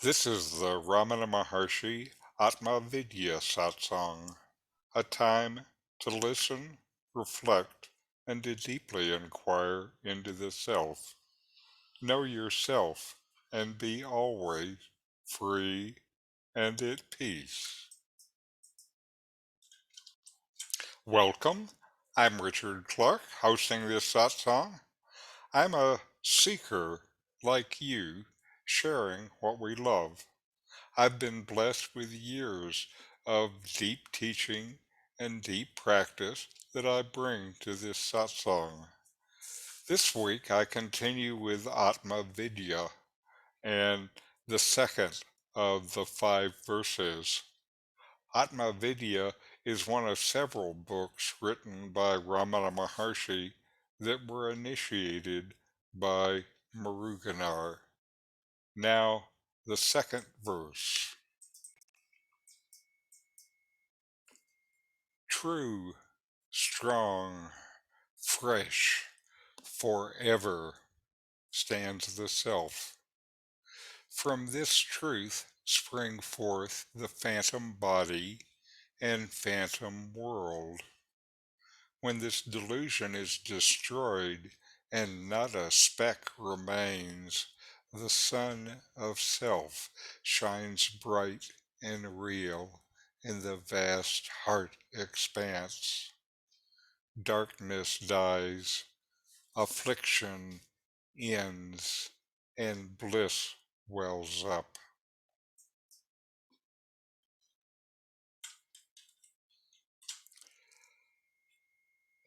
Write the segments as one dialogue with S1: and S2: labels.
S1: This is the Ramana Maharshi Atma Vidya satsang, a time to listen, reflect, and to deeply inquire into the self. Know yourself and be always free and at peace. Welcome. I'm Richard Clarke, hosting this satsang. I'm a seeker like you, sharing what we love. I've been blessed with years of deep teaching and deep practice that I bring to this satsang. This week I continue with Atma Vidya and the second of the 5 verses. Atma Vidya is one of several books written by Ramana Maharshi that were initiated by Muruganar. Now, the second verse. True, strong, fresh, forever stands the self. From this truth spring forth the phantom body and phantom world. When this delusion is destroyed and not a speck remains, the sun of self shines bright and real in the vast heart-expanse. Darkness dies, affliction ends, and bliss wells up.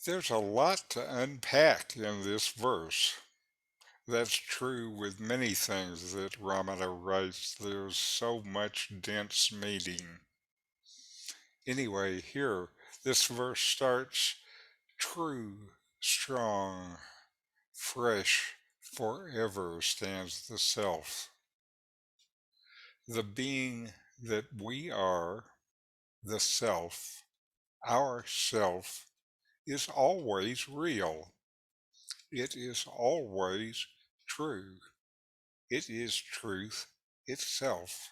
S1: There's a lot to unpack in this verse. That's true with many things that Ramana writes. There's so much dense meaning. Anyway, here, this verse starts true, strong, fresh, forever stands the self. The being that we are, the self, our self, is always real. It is always true. It is truth itself.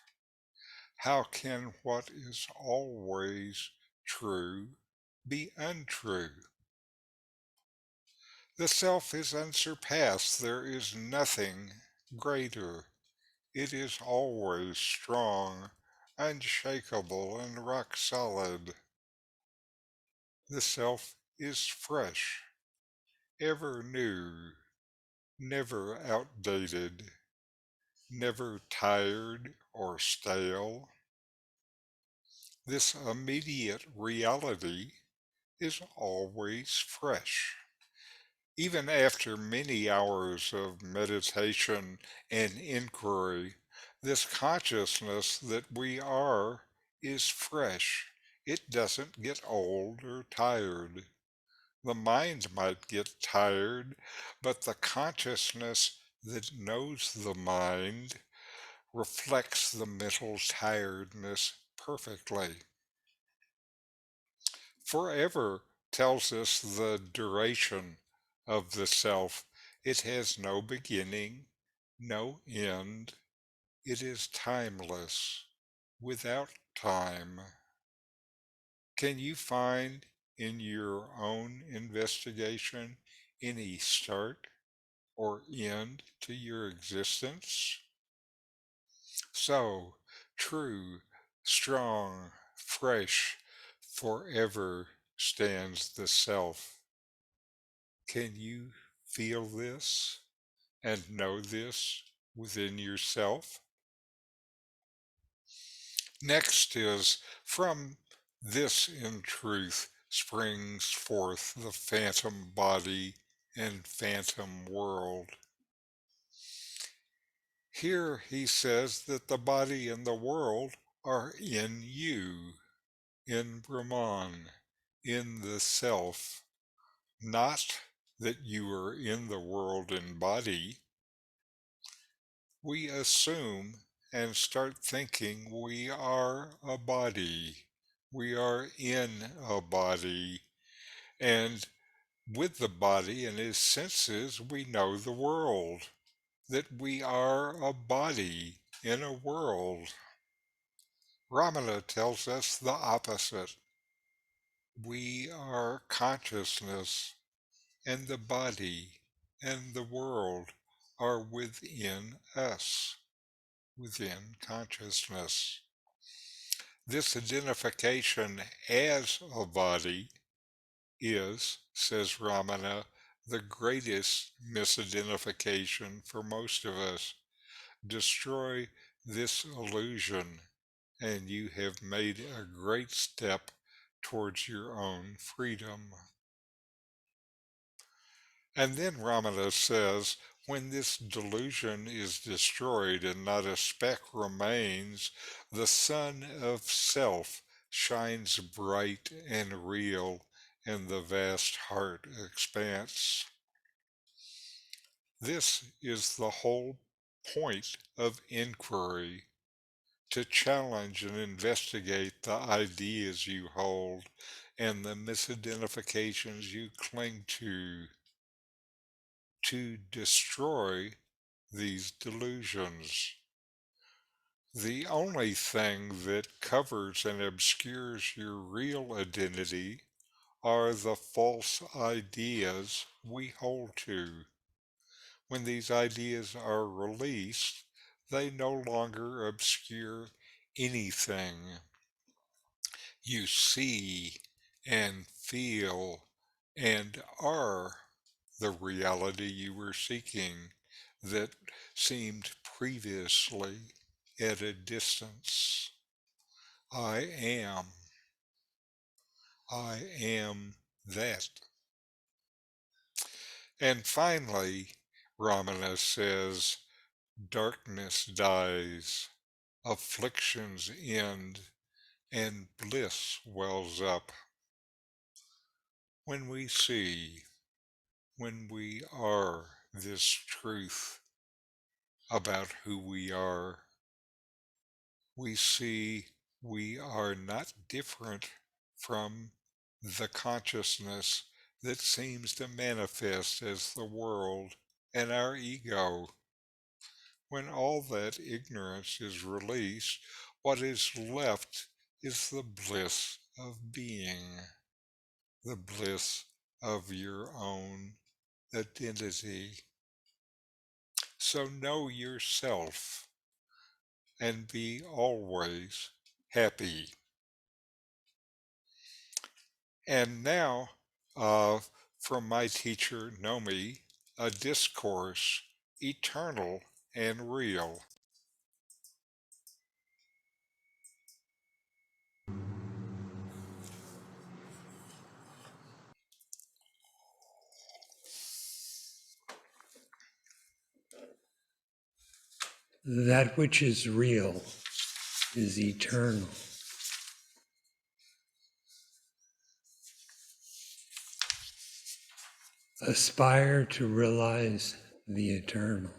S1: How can what is always true be untrue? The self is unsurpassed. There is nothing greater. It is always strong, unshakable, and rock solid. The self is fresh, ever new, never outdated, never tired or stale. This immediate reality is always fresh. Even after many hours of meditation and inquiry, this consciousness that we are is fresh. It doesn't get old or tired. The mind might get tired, but the consciousness that knows the mind reflects the mental tiredness perfectly. Forever tells us the duration of the self. It has no beginning, no end. It is timeless, without time. Can you find in your own investigation any start or end to your existence? So, true, strong, fresh, forever stands the self. Can you feel this and know this within yourself? Next is from this in truth springs forth the phantom body and phantom world. Here he says that the body and the world are in you, in Brahman, in the self, not that you are in the world in body. We assume and start thinking we are a body. We are in a body. And with the body and its senses, we know the world, that we are a body. in a world. Ramana tells us the opposite. We are consciousness, and the body and the world are within us, within consciousness. This identification as a body is, says Ramana, the greatest misidentification for most of us. Destroy this illusion, and you have made a great step towards your own freedom. And then Ramana says, when this delusion is destroyed and not a speck remains, the sun of self shines bright and real in the vast heart expanse. This is the whole point of inquiry, to challenge and investigate the ideas you hold and the misidentifications you cling to destroy these delusions. The only thing that covers and obscures your real identity are the false ideas we hold to. When these ideas are released, they no longer obscure anything. You see and feel and are the reality you were seeking that seemed previously at a distance. I am. I am that. And finally, Ramana says, darkness dies, afflictions end, and bliss wells up. When we see, when we are this truth about who we are, we see we are not different from the consciousness that seems to manifest as the world and our ego. When all that ignorance is released, what is left is the bliss of being, the bliss of your own identity. So know yourself and be always happy. And now, from my teacher, Nome, a discourse, eternal and real.
S2: That which is real is eternal. Aspire to realize the eternal.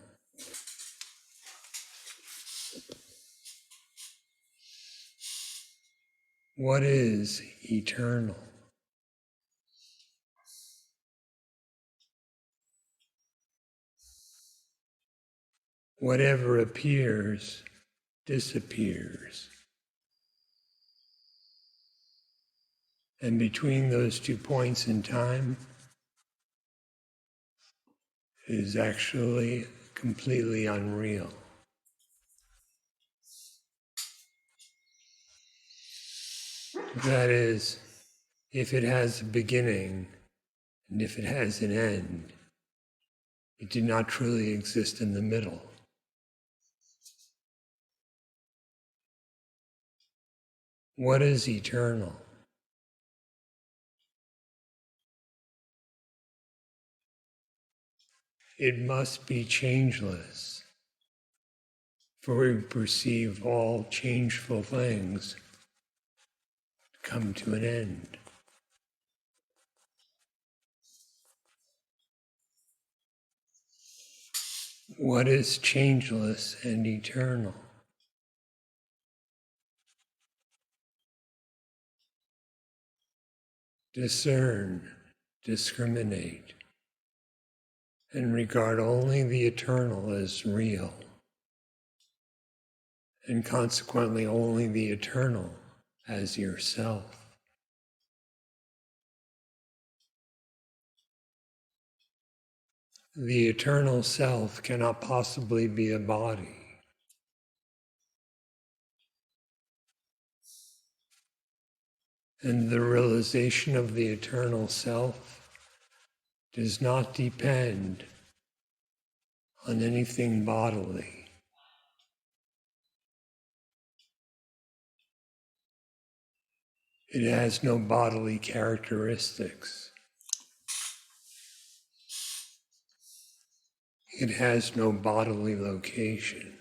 S2: What is eternal? Whatever appears disappears. And between those 2 points in time is actually completely unreal. That is, if it has a beginning and if it has an end, it did not truly exist in the middle. What is eternal? It must be changeless, for we perceive all changeful things come to an end. What is changeless and eternal? Discern, discriminate, and regard only the eternal as real. and consequently only the eternal as yourself. The eternal self cannot possibly be a body. And the realization of the eternal self does not depend on anything bodily. It has no bodily characteristics. It has no bodily location.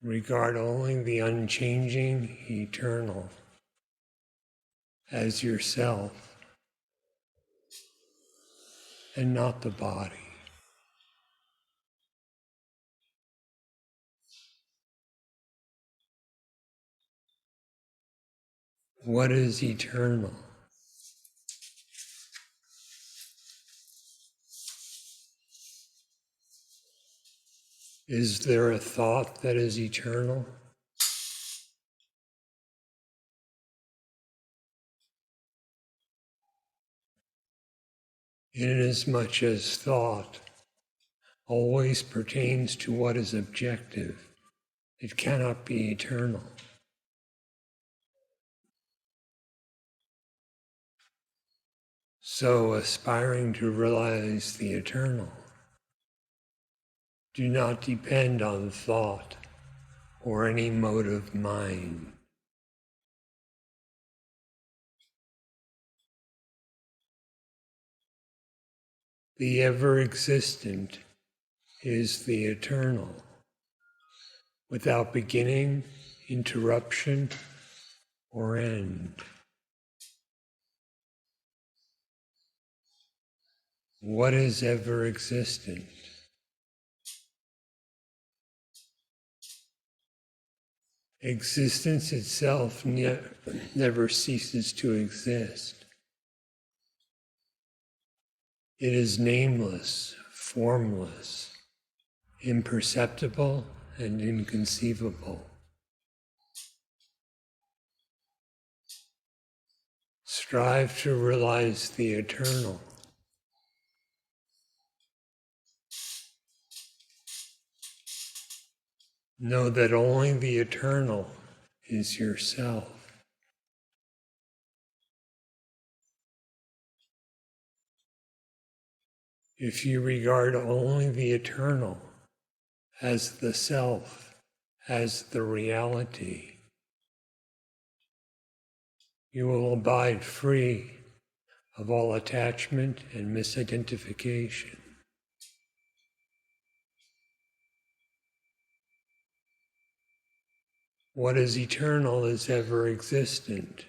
S2: Regard only the unchanging, eternal as yourself and not the body. What is eternal? Is there a thought that is eternal? Inasmuch as thought always pertains to what is objective, it cannot be eternal. So, aspiring to realize the eternal, do not depend on thought or any mode of mind. The ever-existent is the eternal, without beginning, interruption, or end. What is ever-existent? Existence itself never ceases to exist. It is nameless, formless, imperceptible, and inconceivable. Strive to realize the eternal. Know that only the eternal is yourself. If you regard only the eternal as the self, as the reality, you will abide free of all attachment and misidentification. What is eternal is ever existent.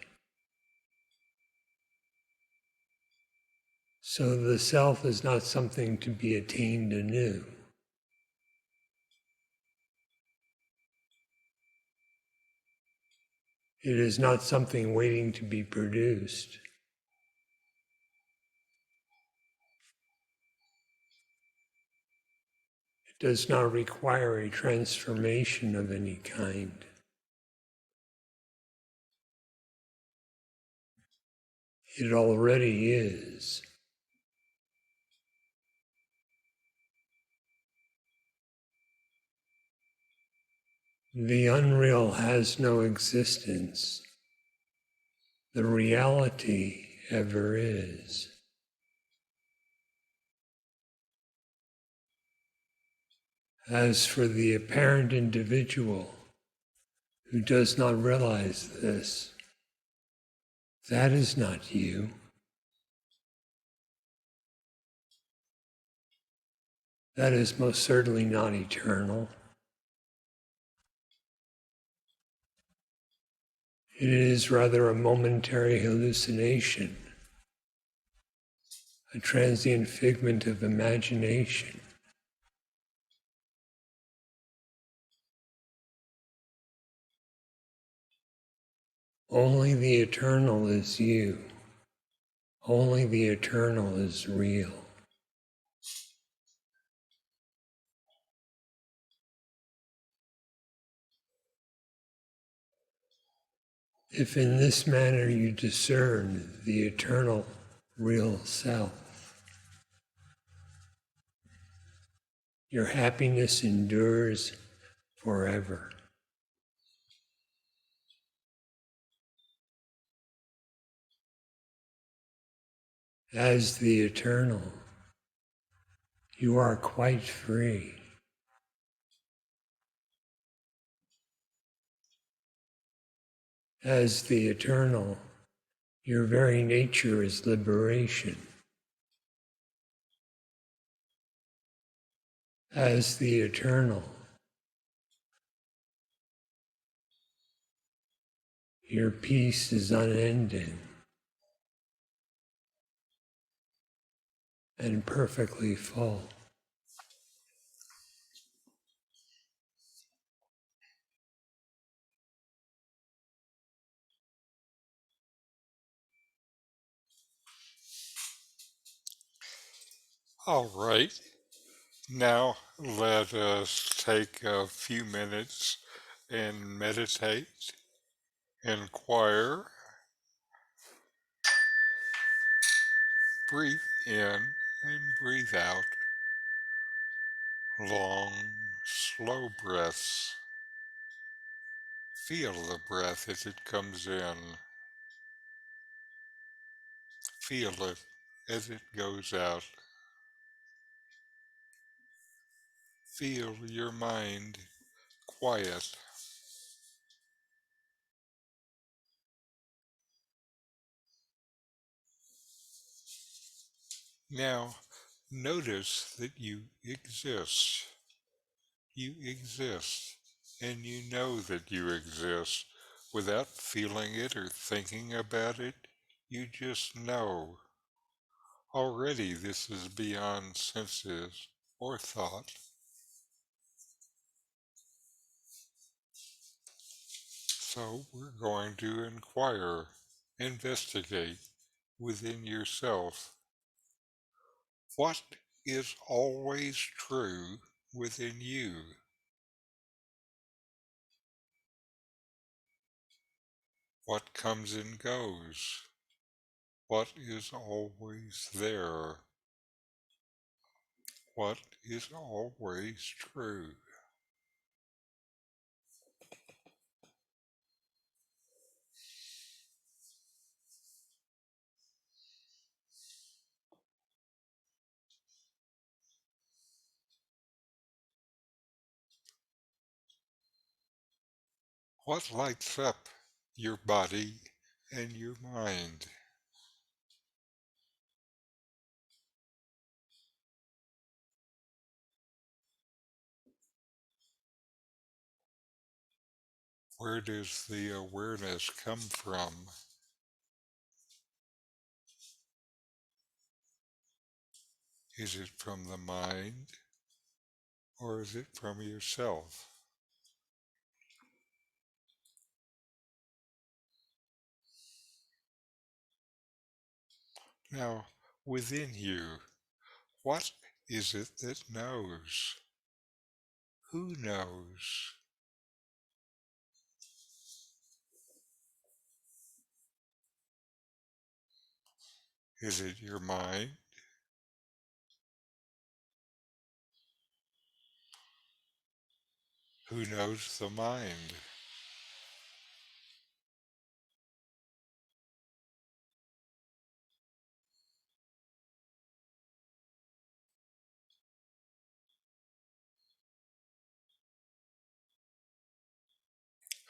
S2: So the self is not something to be attained anew. It is not something waiting to be produced. It does not require a transformation of any kind. It already is. The unreal has no existence. The reality ever is. As for the apparent individual who does not realize this, that is not you. That is most certainly not eternal. It is rather a momentary hallucination, a transient figment of imagination. Only the eternal is you. Only the eternal is real. If in this manner you discern the eternal real self, your happiness endures forever. As the eternal, you are quite free. As the eternal, your very nature is liberation. As the eternal, your peace is unending and perfectly full.
S1: All right, now let us take a few minutes and meditate, inquire, breathe in and breathe out. Long, slow breaths. Feel the breath as it comes in. Feel it as it goes out. Feel your mind quiet. Now, notice that you exist. You exist, and you know that you exist without feeling it or thinking about it. You just know. Already this is beyond senses or thought. So we're going to inquire, investigate within yourself what is always true within you. What comes and goes. What is always there. What is always true. What lights up your body and your mind. Where does the awareness come from? Is it from the mind or is it from yourself? Now, within you, what is it that knows? Who knows? Is it your mind? Who knows the mind?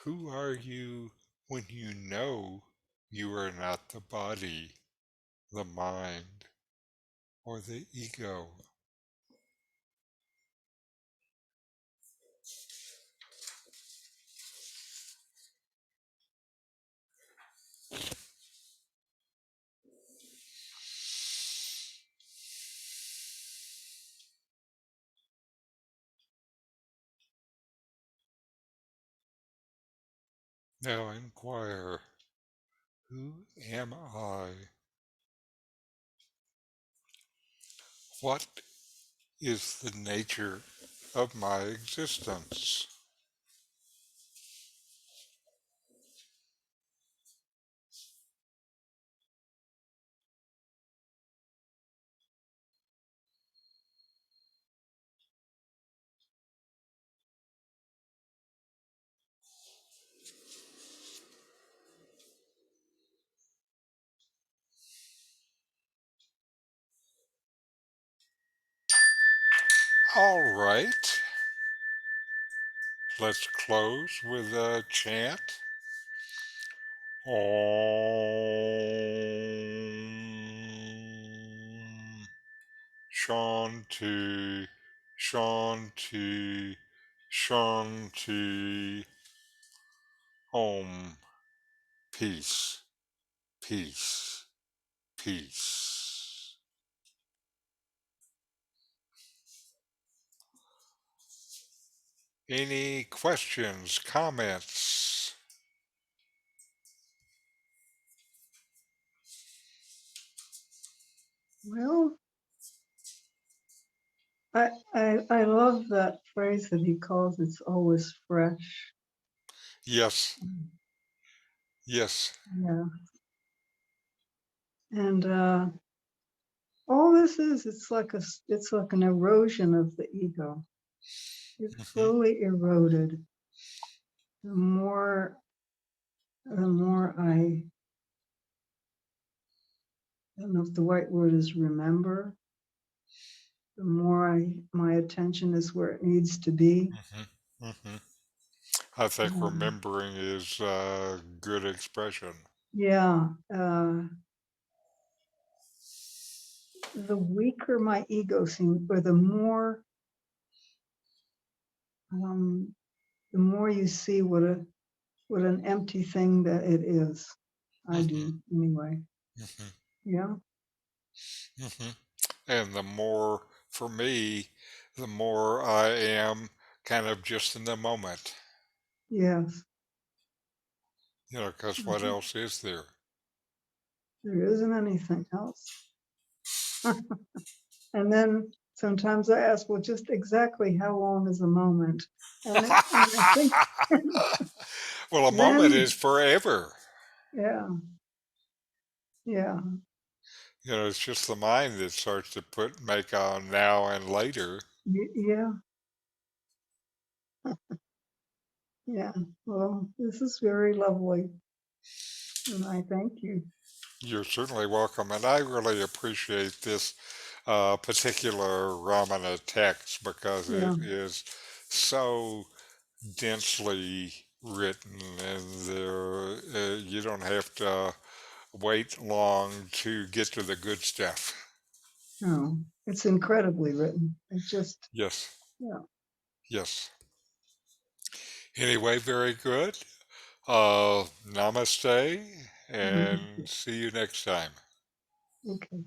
S1: Who are you when you know you are not the body, the mind, or the ego? Now inquire, who am I? What is the nature of my existence? All right, let's close with a chant. Om Shanti, Shanti, Shanti. Om. Peace, peace, peace. Any questions, comments?
S3: Well, I love that phrase that he calls it's always fresh.
S1: Yes, yes.
S3: Yeah. And all this is it's like an erosion of the ego. It's
S1: Hmm.
S3: slowly eroded. The more I don't know if the right word is remember, the more my attention is where it needs to be.
S1: Hmm. Hmm. I think
S3: Um,
S1: remembering is a good expression.
S3: yeah. The weaker my ego seems, or um, the more you see what an empty thing that it is. I
S1: Hmm.
S3: do anyway.
S1: Hmm.
S3: Yeah.
S1: Hmm. And the more, for me, the more I am kind of just in the moment,
S3: Yes.
S1: because what
S3: Mhm.
S1: else is there?
S3: There isn't anything else. And then sometimes I ask, well, just exactly how long is a moment? And I think
S1: Well, a moment is
S3: then,
S1: forever.
S3: yeah, yeah,
S1: It's just the mind that starts to make on now and later.
S3: yeah, yeah. Well, this is very lovely, and I thank you.
S1: You're certainly welcome, and I really appreciate this particular Ramana text because
S3: Yeah,
S1: it is so densely written, and you don't have to wait long to get to the good stuff.
S3: no, it's incredibly written. It just,
S1: Yes,
S3: yeah.
S1: yes. Anyway, very good. Namaste, and see you next time.
S3: Okay.